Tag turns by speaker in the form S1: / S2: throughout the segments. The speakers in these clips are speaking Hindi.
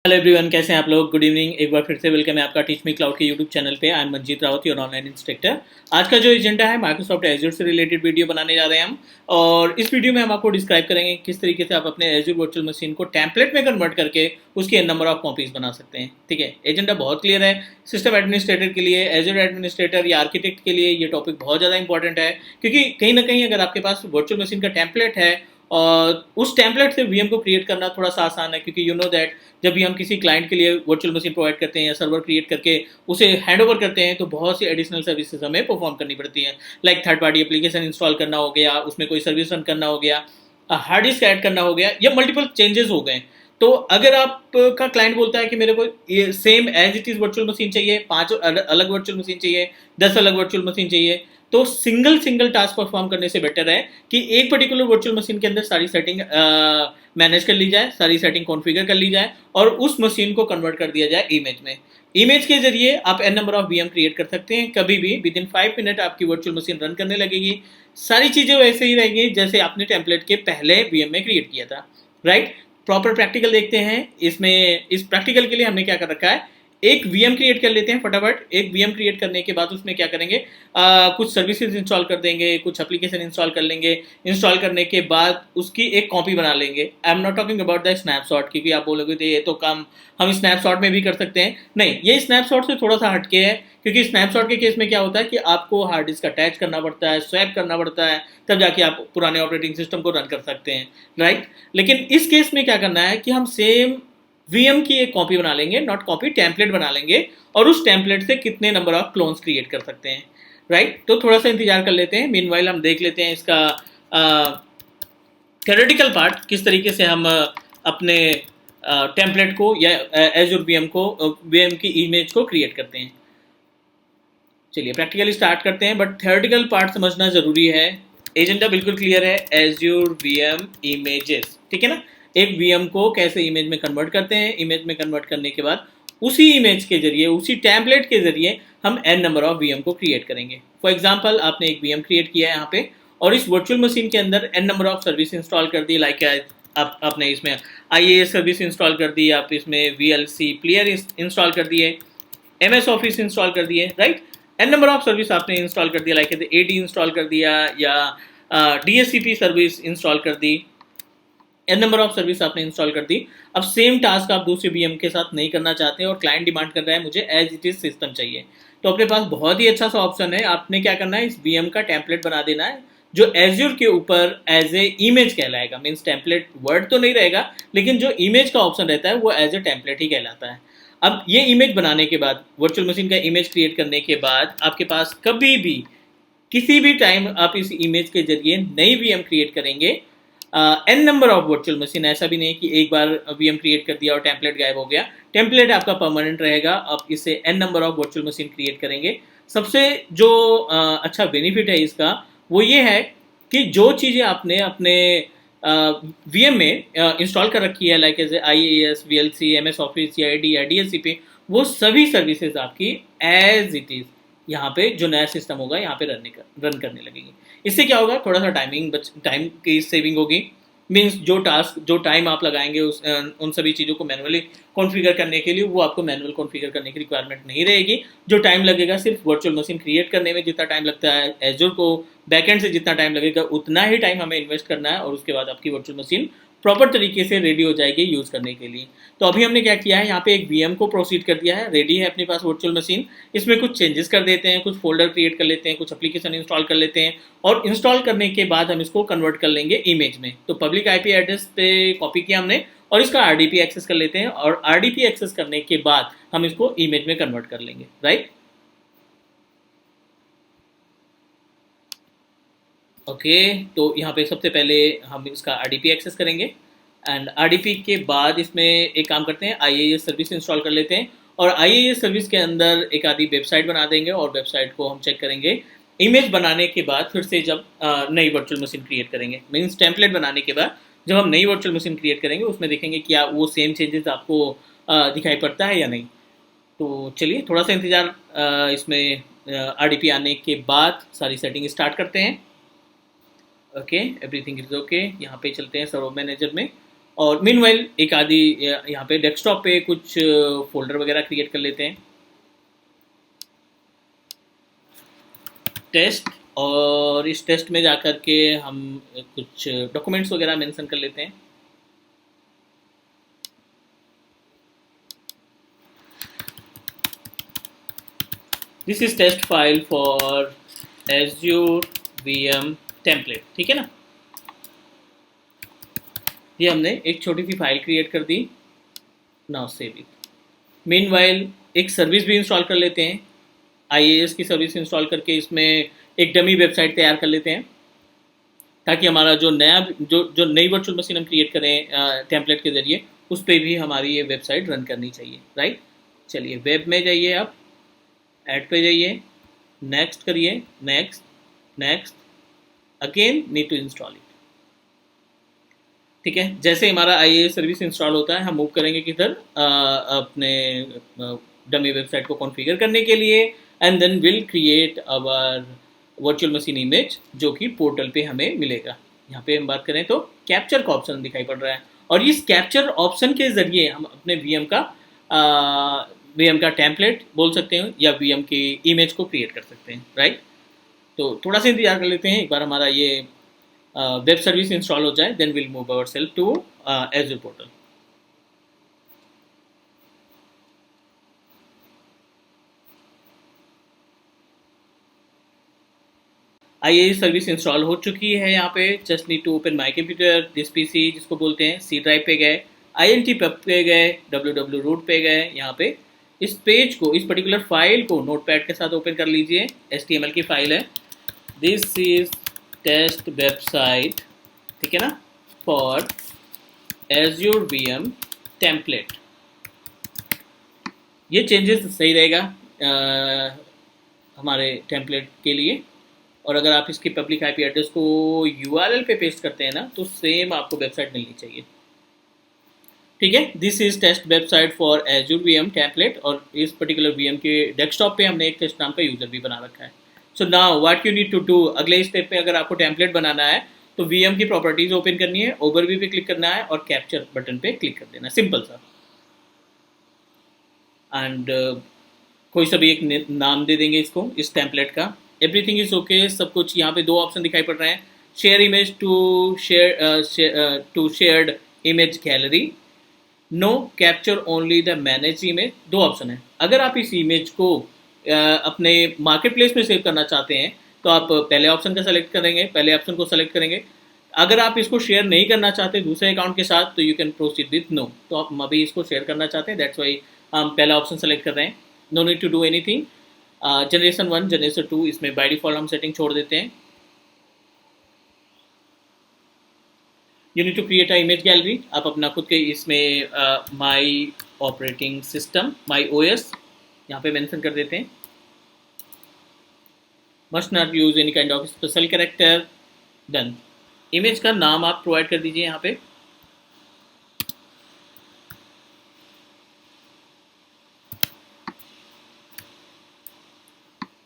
S1: हेलो एवरीवन, कैसे हैं आप लोग। Good evening. एक बार फिर से वेलकम है आपका टीच मी क्लाउड के यूट्यूब चैनल पे। I am Manjeet Rawat, your online instructor. आज का जो एजेंडा है, माइक्रोसॉफ्ट एज्योर से रिलेटेड वीडियो बनाने जा रहे हैं हम। और इस वीडियो में हम आपको डिस्क्राइब करेंगे किस तरीके से आप अपने एज्योर वर्चुअल मशीन को टेम्पलेट में कन्वर्ट करके उसकी एन नंबर ऑफ कॉपीज बना सकते हैं। ठीक है, एजेंडा बहुत क्लियर है। सिस्टम एडमिनिस्ट्रेटर के लिए, एज्योर एडमिनिस्ट्रेटर या आर्किटेक्ट के लिए ये टॉपिक बहुत ज़्यादा इंपॉर्टेंट है, क्योंकि कहीं ना कहीं अगर आपके पास वर्चुअल मशीन का टेम्पलेट है और उस टेम्पलेट से वीएम को क्रिएट करना थोड़ा सा आसान है, क्योंकि यू नो दैट जब भी हम किसी क्लाइंट के लिए वर्चुअल मशीन प्रोवाइड करते हैं या सर्वर क्रिएट करके उसे हैंड ओवर करते हैं, तो बहुत सी एडिशनल सर्विसेज हमें परफॉर्म करनी पड़ती हैं। Like third party application install करना हो गया, उसमें कोई सर्विस रन करना हो गया, हार्ड डिस्क ऐड करना हो गया, या मल्टीपल चेंजेस हो गए। तो अगर आपका क्लाइंट बोलता है कि मेरे को ये same as it is virtual machine चाहिए, 5 अलग वर्चुअल मशीन चाहिए, 10 अलग वर्चुअल मशीन चाहिए, तो सिंगल सिंगल टास्क परफॉर्म करने से बेटर है कि एक पर्टिकुलर वर्चुअल मशीन के अंदर सारी सेटिंग मैनेज कर ली जाए, सारी सेटिंग कॉन्फ़िगर कर ली जाए और उस मशीन को कन्वर्ट कर दिया जाए इमेज में। इमेज के जरिए आप n number of VM create कर सकते हैं। कभी भी विद इन 5 मिनट आपकी वर्चुअल मशीन रन करने लगेगी। सारी चीज़ें वैसे ही रहेंगी जैसे आपने टेम्पलेट के पहले वीएम में क्रिएट किया था। राइट। प्रॉपर प्रैक्टिकल देखते हैं। इसमें इस प्रैक्टिकल के लिए हमने क्या कर रखा है, एक वीएम क्रिएट कर लेते हैं फटाफट। एक वीएम क्रिएट करने के बाद उसमें क्या करेंगे, कुछ सर्विसेज इंस्टॉल कर देंगे, कुछ एप्लीकेशन इंस्टॉल कर लेंगे। इंस्टॉल करने के बाद उसकी एक कॉपी बना लेंगे। I am not talking about the snapshot, क्योंकि आप बोलोगे तो ये तो काम हम स्नैपशॉट में भी कर सकते हैं। नहीं, ये स्नैपशॉट से थोड़ा सा हटके है, क्योंकि स्नैपशॉट के केस में क्या होता है कि आपको हार्ड डिस्क अटैच करना पड़ता है, स्वैप करना पड़ता है, तब जाके आप पुराने ऑपरेटिंग सिस्टम को रन कर सकते हैं। राइट। लेकिन इस केस में क्या करना है कि हम सेम वीएम की एक कॉपी बना लेंगे, नॉट कॉपी, टेम्पलेट बना लेंगे, और उस टेम्पलेट से कितने नंबर ऑफ क्लोन्स क्रिएट कर सकते हैं। राइट। तो थोड़ा सा इंतजार कर लेते हैं। मीनवाइल हम देख लेते हैं इसका थ्योरेटिकल पार्ट, किस तरीके से हम अपने टेम्पलेट को या एज्योर वीएम को, वीएम की इमेज को क्रिएट करते हैं। चलिए प्रैक्टिकली स्टार्ट करते हैं, बट थ्योरेटिकल पार्ट समझना जरूरी है। एजेंडा बिल्कुल क्लियर है, एज्योर वीएम इमेजेस। ठीक है ना। एक वीएम को कैसे इमेज में कन्वर्ट करते हैं, इमेज में कन्वर्ट करने के बाद उसी इमेज के जरिए, उसी टेम्पलेट के जरिए हम एन नंबर ऑफ वीएम को क्रिएट करेंगे। फॉर एग्जाम्पल, आपने एक वीएम क्रिएट किया है यहाँ पे, और इस वर्चुअल मशीन के अंदर n number of service install कर दी। लाइक आपने इसमें आईएएस सर्विस इंस्टॉल कर दी, आप इसमें वीएलसी प्लेयर इंस्टॉल कर दिए, एमएस ऑफिस इंस्टॉल कर दिए। Right. N number of service आपने इंस्टॉल कर दिया, लाइक एडी इंस्टॉल कर दिया या डीएससीपी सर्विस इंस्टॉल कर दी, एन नंबर ऑफ सर्विस आपने इंस्टॉल कर दी। अब सेम टास्क आप दूसरे वीएम के साथ नहीं करना चाहते और क्लाइंट डिमांड कर रहा है मुझे एज इट इज सिस्टम चाहिए, तो अपने पास बहुत ही अच्छा सा ऑप्शन है। आपने क्या करना है, इस वीएम का टेम्पलेट बना देना है जो एज्योर के ऊपर एज ए इमेज कहलाएगा। मीन्स टेम्पलेट वर्ड तो नहीं रहेगा, लेकिन जो इमेज का ऑप्शन रहता है वो एज ए टेम्पलेट ही कहलाता है। अब ये इमेज बनाने के बाद, वर्चुअल मशीन का इमेज क्रिएट करने के बाद, आपके पास कभी भी किसी भी टाइम आप इस इमेज के जरिए नई वीएम क्रिएट करेंगे। N number of virtual machine, ऐसा भी नहीं कि एक बार वीएम क्रिएट कर दिया और टेम्पलेट गायब हो गया। टेम्पलेट आपका परमानेंट रहेगा, आप इससे n number of virtual machine create करेंगे। सबसे जो अच्छा बेनिफिट है इसका, वो ये है कि जो चीज़ें आपने अपने वीएम में इंस्टॉल कर रखी है, like as IAS, VLC, MS office या एडी या डीएससीपी, वो सभी सर्विसेज आपकी एज इट इज़ यहाँ पे जो नया सिस्टम होगा यहाँ पे रन करने लगेगी। इससे क्या होगा, थोड़ा सा टाइम की सेविंग होगी। मीन्स जो टाइम आप लगाएंगे उन सभी चीज़ों को मैनुअली कॉन्फ़िगर करने के लिए, वो आपको मैनुअल कॉन्फ़िगर करने की रिक्वायरमेंट नहीं रहेगी। जो टाइम लगेगा सिर्फ वर्चुअल मशीन क्रिएट करने में जितना टाइम लगता है, एज्योर को बैकएंड से जितना टाइम लगेगा, उतना ही टाइम हमें इन्वेस्ट करना है, और उसके बाद आपकी वर्चुअल मशीन प्रॉपर तरीके से रेडी हो जाएगी यूज़ करने के लिए। तो अभी हमने क्या किया है, यहाँ पे एक वीएम को प्रोसीड कर दिया है, रेडी है अपने पास वर्चुअल मशीन। इसमें कुछ चेंजेस कर देते हैं, कुछ फोल्डर क्रिएट कर लेते हैं, कुछ एप्लीकेशन इंस्टॉल कर लेते हैं, और इंस्टॉल करने के बाद हम इसको कन्वर्ट कर लेंगे इमेज में। तो पब्लिक आईपी एड्रेस पे कॉपी किया हमने, और इसका आरडीपी एक्सेस कर लेते हैं, और आरडीपी एक्सेस करने के बाद हम इसको इमेज में कन्वर्ट कर लेंगे। राइट। ओके। तो यहाँ पे सबसे पहले हम इसका आरडीपी एक्सेस करेंगे, एंड आरडीपी के बाद इसमें एक काम करते हैं, आईएएस सर्विस इंस्टॉल कर लेते हैं, और आईएएस सर्विस के अंदर एक आधी वेबसाइट बना देंगे, और वेबसाइट को हम चेक करेंगे। इमेज बनाने के बाद फिर से जब नई वर्चुअल मशीन क्रिएट करेंगे, मीन्स टेम्पलेट बनाने के बाद जब हम नई वर्चुअल मशीन क्रिएट करेंगे, उसमें देखेंगे क्या वो सेम चेंजेस आपको दिखाई पड़ता है या नहीं। तो चलिए थोड़ा सा इंतज़ार, इसमें आरडीपी आने के बाद सारी सेटिंग स्टार्ट करते हैं। Okay, everything is okay. यहाँ पे चलते हैं सर्वर मैनेजर में, और मीनवाइल एक आदि यहाँ पे डेस्कटॉप पे कुछ फोल्डर वगैरह क्रिएट कर लेते हैं, टेस्ट, और इस टेस्ट में जाकर के हम कुछ डॉक्यूमेंट्स वगैरह मेंशन कर लेते हैं। This is test file for Azure VM template, ठीक है ना। ये हमने एक छोटी सी फाइल क्रिएट कर दी, नाउ सेव इट। मीनवाइल एक सर्विस भी इंस्टॉल कर लेते हैं, IaaS की सर्विस इंस्टॉल करके इसमें एक डमी वेबसाइट तैयार कर लेते हैं, ताकि हमारा जो नया जो नई वर्चुअल मशीन हम क्रिएट करें टेम्पलेट के जरिए, उस पर भी हमारी ये वेबसाइट रन करनी चाहिए, राइट। चलिए वेब में जाइए, आप ऐड पे जाइए, नेक्स्ट करिए, next next, again need to install it, ठीक है। जैसे हमारा IaaS सर्विस इंस्टॉल होता है, हम मूव करेंगे किधर, अपने डमी वेबसाइट को कॉन्फ़िगर करने के लिए, and then will create our virtual machine image, जो कि पोर्टल पे हमें मिलेगा। यहाँ पे हम बात करें तो कैप्चर का ऑप्शन दिखाई पड़ रहा है, और इस कैप्चर ऑप्शन के जरिए हम अपने VM का टेम्पलेट बोल सकते हैं, या VM की इमेज को क्रिएट कर सकते हैं, राइट। तो थोड़ा सा इंतजार कर लेते हैं, एक बार हमारा ये वेब सर्विस इंस्टॉल हो जाए, then will move our self to Azure portal. IaaS service install हो चुकी है। यहाँ पे just need to open my computer, this PC जिसको बोलते हैं, C ड्राइव पे गए, INT पे गए, www रूट पे गए। यहाँ पे इस पेज को, इस पर्टिकुलर फाइल को नोटपैड के साथ ओपन कर लीजिए, HTML की फाइल है, दिस इज टेस्ट वेबसाइट, ठीक है ना, फॉर Azure VM टेम्पलेट। ये चेंजेस सही रहेगा हमारे टेम्पलेट के लिए, और अगर आप इसकी पब्लिक IP एड्रेस को URL पे पेस्ट करते हैं ना, तो सेम आपको वेबसाइट मिलनी चाहिए, ठीक है। This is test website for Azure VM template, और इस पर्टिकुलर VM के डेस्कटॉप पे हमने एक टेस्ट नाम का यूजर भी बना रखा है। So now what you need to do, अगले स्टेप पे अगर आपको टेम्पलेट बनाना है तो VM की प्रॉपर्टीज ओपन करनी है, ओवरव्यू पे क्लिक करना है, और कैप्चर बटन पे क्लिक कर देना, सिंपल सा। एंड कोई सा भी एक नाम दे देंगे इसको, इस टेम्पलेट का। एवरीथिंग इज ओके, सब कुछ। यहाँ पे दो ऑप्शन दिखाई पड़ रहे हैं, share image to shared image gallery, no capture only the manage image, दो ऑप्शन है। अगर आप इस इमेज को अपने मार्केट प्लेस में सेव करना चाहते हैं, तो आप पहले ऑप्शन का सेलेक्ट करेंगे, पहले ऑप्शन को सेलेक्ट करेंगे। अगर आप इसको शेयर नहीं करना चाहते दूसरे अकाउंट के साथ, तो you can proceed with no. तो आप अभी इसको शेयर करना चाहते हैं, दैट्स वाई हम पहला ऑप्शन सेलेक्ट कर रहे हैं, no need to do anything. Generation 1, generation 2, इसमें बाय डिफॉल्ट हम सेटिंग छोड़ देते हैं। You need to create a image gallery, आप अपना खुद के इसमें my operating system, my OS यहाँ पे मेंशन कर देते हैं। Must not use any kind of special character, done. Image का नाम आप प्रोवाइड कर दीजिए यहाँ पे,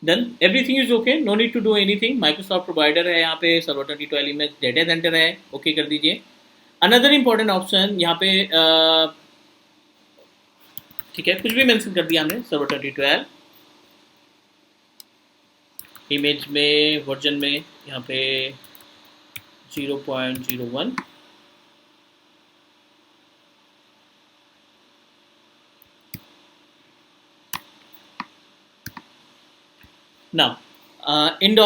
S1: done. Everything is okay, no need to do anything. Microsoft provider है यहाँ पे, सर्वर 2012 इमेज डेटा सेंटर है, ओके कर दीजिए। अनदर इंपॉर्टेंट ऑप्शन यहाँ पे ठीक है, कुछ भी मेंशन कर दिया हमने, सर्वर 2012 इमेज में, वर्जन में यहाँ पे 0.01, now end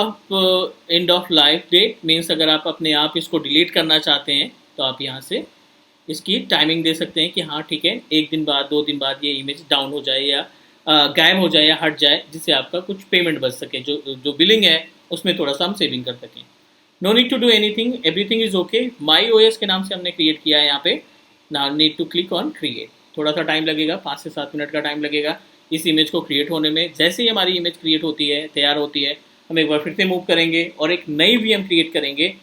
S1: of life that means, अगर आप अपने आप इसको डिलीट करना चाहते हैं तो आप यहाँ से इसकी टाइमिंग दे सकते हैं कि हाँ ठीक है, 1 दिन बाद 2 दिन बाद ये इमेज डाउन हो जाए, या गायब हो जाए, या हट जाए, जिससे आपका कुछ पेमेंट बच सके, जो बिलिंग है उसमें थोड़ा सा हम सेविंग कर सकें। No need to do anything, everything is okay. My OS के नाम से हमने क्रिएट किया है यहाँ पे, no need to click on create. थोड़ा सा टाइम लगेगा, 5 से 7 मिनट का टाइम लगेगा इस इमेज को क्रिएट होने में। जैसे ही हमारी इमेज क्रिएट होती है, तैयार होती है, हम एक बार फिर से मूव करेंगे और एक नई VM क्रिएट करेंगे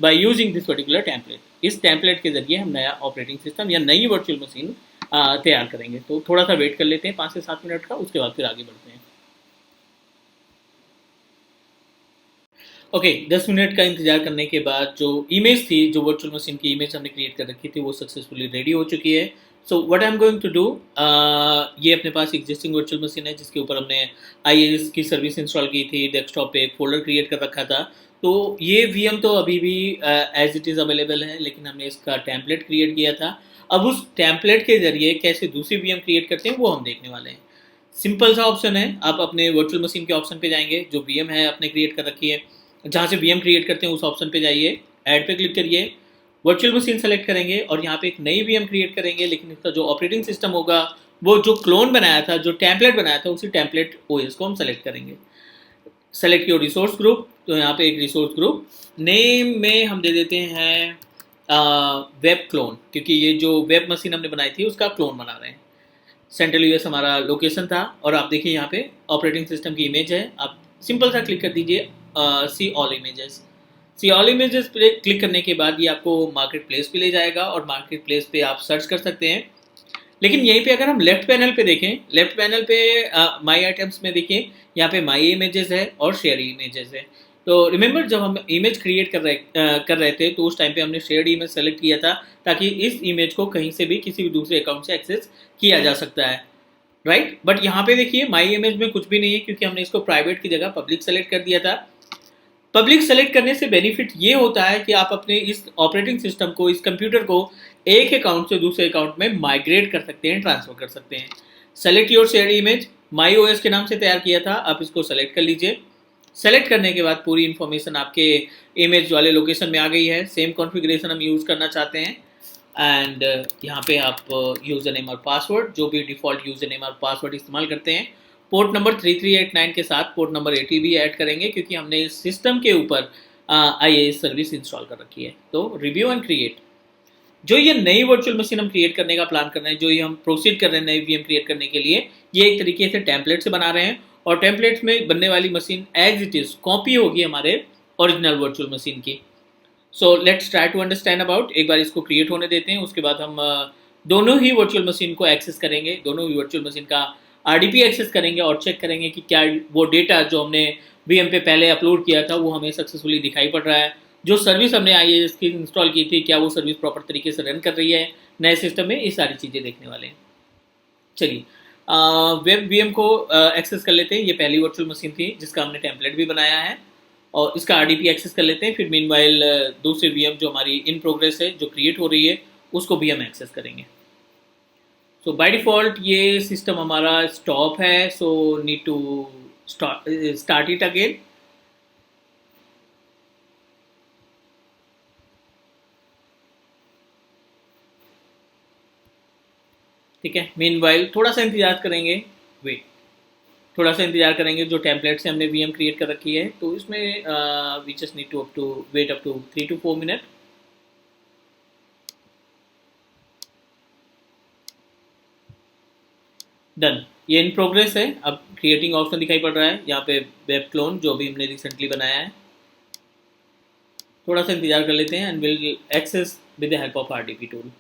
S1: by using this particular template. इस टेम्पलेट के जरिए हम नया ऑपरेटिंग सिस्टम या नई वर्चुअल मशीन तैयार करेंगे। तो थोड़ा सा वेट कर लेते हैं 5 से 7 मिनट का, उसके बाद फिर आगे बढ़ते हैं। ओके 10 मिनट का इंतजार करने के बाद जो इमेज थी, जो वर्चुअल मशीन की इमेज हमने क्रिएट कर रखी थी, वो सक्सेसफुली रेडी हो चुकी है। So what I am going to do, ये अपने पास एग्जिस्टिंग वर्चुअल मशीन है जिसके ऊपर हमने IIS की सर्विस इंस्टॉल की थी, डेस्कटॉप पे एक फोल्डर क्रिएट कर रखा था। तो ये VM तो अभी भी एज इट इज़ अवेलेबल है, लेकिन हमने इसका टेम्पलेट क्रिएट किया था। अब उस टेम्पलेट के जरिए कैसे दूसरी VM क्रिएट करते हैं वो हम देखने वाले हैं। सिंपल सा ऑप्शन है, आप अपने वर्चुअल मशीन के ऑप्शन पे जाएंगे, जो VM है अपने क्रिएट कर रखी है, जहाँ से VM क्रिएट करते हैं उस ऑप्शन पे जाइए, ऐड पे क्लिक करिए, वर्चुअल मशीन सेलेक्ट करेंगे और यहाँ पे एक नई VM क्रिएट करेंगे, लेकिन इसका जो ऑपरेटिंग सिस्टम होगा वो जो क्लोन बनाया था, जो टेम्पलेट बनाया था, उसी टेम्पलेट OS को हम सेलेक्ट करेंगे। सेलेक्ट योर रिसोर्स ग्रुप, तो यहाँ पे एक रिसोर्स ग्रुप नेम में हम दे देते हैं वेब क्लोन, क्योंकि ये जो वेब मशीन हमने बनाई थी उसका क्लोन बना रहे हैं। सेंट्रल US हमारा लोकेशन था, और आप देखिए यहाँ पे ऑपरेटिंग सिस्टम की इमेज है। आप सिंपल सा क्लिक कर दीजिए see all images. See all images पे क्लिक करने के बाद ये आपको मार्केट प्लेस पे ले जाएगा, और मार्केट प्लेस पे आप सर्च कर सकते हैं। लेकिन यहीं पे अगर हम लेफ्ट पैनल पे देखें, लेफ्ट पैनल पे माई आइटम्स में देखिए, यहाँ पे माई इमेजेस है और शेयर इमेजेस है। तो रिमेंबर जब हम इमेज क्रिएट कर रहे थे, तो उस टाइम पे हमने शेयर्ड इमेज सेलेक्ट किया था, ताकि इस इमेज को कहीं से भी किसी भी दूसरे अकाउंट से एक्सेस किया जा सकता है, राइट। बट यहाँ पे देखिए माई इमेज में कुछ भी नहीं है, क्योंकि हमने इसको प्राइवेट की जगह पब्लिक सेलेक्ट कर दिया था। पब्लिक सेलेक्ट करने से बेनिफिट ये होता है कि आप अपने इस ऑपरेटिंग सिस्टम को, इस कंप्यूटर को एक अकाउंट से दूसरे अकाउंट में माइग्रेट कर सकते हैं, ट्रांसफर कर सकते हैं। Select your share image, my OS के नाम से तैयार किया था, आप इसको सेलेक्ट कर लीजिए। सेलेक्ट करने के बाद पूरी इन्फॉर्मेशन आपके इमेज वाले लोकेशन में आ गई है। सेम कॉन्फ़िगरेशन हम यूज़ करना चाहते हैं, एंड यहाँ पे आप यूज़र नेम और पासवर्ड, जो भी डिफ़ॉल्ट यूज़र नेम और पासवर्ड इस्तेमाल करते हैं, पोर्ट नंबर 3389 के साथ पोर्ट नंबर 80 भी ऐड करेंगे, क्योंकि हमने इस सिस्टम के ऊपर IIS सर्विस इंस्टॉल कर रखी है। तो रिव्यू एंड क्रिएट, जो ये नई वर्चुअल मशीन हम क्रिएट करने का प्लान कर रहे हैं, जो ये हम प्रोसीड कर रहे हैं नई VM क्रिएट करने के लिए, ये एक तरीके से टेम्पलेट से बना रहे हैं, और टेम्पलेट्स में बनने वाली machine as it is copy होगी हमारे ओरिजिनल वर्चुअल मशीन की। So let's try to understand about, एक बार इसको क्रिएट होने देते हैं, उसके बाद हम दोनों ही वर्चुअल मशीन को एक्सेस करेंगे, दोनों ही वर्चुअल मशीन का RDP एक्सेस करेंगे और चेक करेंगे कि क्या वो डेटा जो हमने VM पे पहले अपलोड किया था वो हमें सक्सेसफुली दिखाई पड़ रहा है, जो सर्विस हमने IIS की इंस्टॉल की थी, क्या वो सर्विस प्रॉपर तरीके से रन कर रही है नए सिस्टम में, ये सारी चीज़ें देखने वाले हैं। चलिए वेब VM को एक्सेस कर लेते हैं। ये पहली वर्चुअल मशीन थी जिसका हमने टेम्पलेट भी बनाया है, और इसका RDP एक्सेस कर लेते हैं। फिर मीनवाइल दूसरी VM जो हमारी इन प्रोग्रेस है, जो क्रिएट हो रही है, उसको भी हम एक्सेस करेंगे। सो बाय डिफ़ॉल्ट ये सिस्टम हमारा स्टॉप है, so need to start it again. ठीक है, मीनवाइल थोड़ा सा इंतजार करेंगे, वेट, थोड़ा सा इंतजार करेंगे। जो टेम्पलेट से हमने VM क्रिएट कर रखी है, तो इसमें we just need to wait up to 3 to 4 minute. Done, ये इन प्रोग्रेस है। अब क्रिएटिंग ऑप्शन दिखाई पड़ रहा है यहाँ पे, वेब क्लोन जो भी हमने रिसेंटली बनाया है। थोड़ा सा इंतजार कर लेते हैं and will access with the help of RDP tool.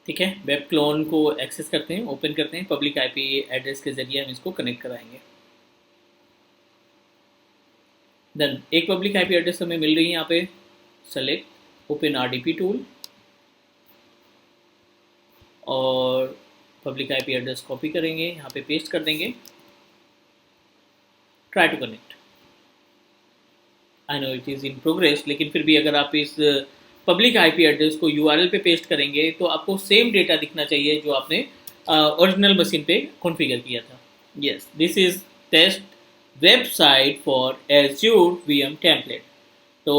S1: ठीक है, वेब क्लोन को एक्सेस करते हैं, ओपन करते हैं, पब्लिक IP एड्रेस के जरिए हम इसको कनेक्ट कराएंगे। देन एक पब्लिक IP एड्रेस हमें मिल रही है यहाँ पे, सेलेक्ट ओपन RDP टूल, और पब्लिक IP एड्रेस कॉपी करेंगे, यहाँ पे पेस्ट कर देंगे, try to connect. I know it is in progress, लेकिन फिर भी अगर आप इस पब्लिक IP एड्रेस को URL पे पेस्ट करेंगे तो आपको सेम डेटा दिखना चाहिए जो आपने ओरिजिनल मशीन पे कॉन्फ़िगर किया था। Yes, this is test website for Azure VM template. तो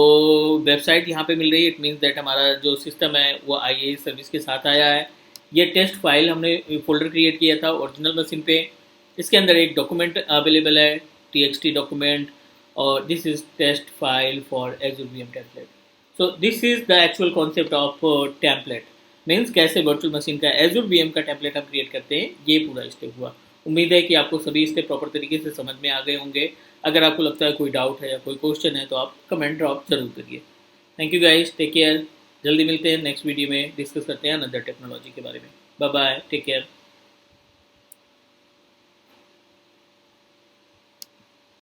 S1: वेबसाइट यहाँ पे मिल रही है, इट मीन्स दैट हमारा जो सिस्टम है वो IIS सर्विस के साथ आया है। ये टेस्ट फाइल हमने फोल्डर क्रिएट किया था ओरिजिनल मशीन पे, इसके अंदर एक डॉक्यूमेंट अवेलेबल है, TXT डॉक्यूमेंट, और this is test file for Azure VM template. So this is the actual concept of template, means कैसे वर्चुअल मशीन का Azure VM का टेम्पलेट हम क्रिएट करते हैं, ये पूरा स्टेप हुआ। उम्मीद है कि आपको सभी स्टेप प्रॉपर तरीके से समझ में आ गए होंगे। अगर आपको लगता है कोई डाउट है या कोई क्वेश्चन है तो आप कमेंट ड्रॉप जरूर करिए। Thank you guys, take care. जल्दी मिलते हैं नेक्स्ट वीडियो में, डिस्कस करते हैं अनदर टेक्नोलॉजी के बारे में। Bye bye, take care.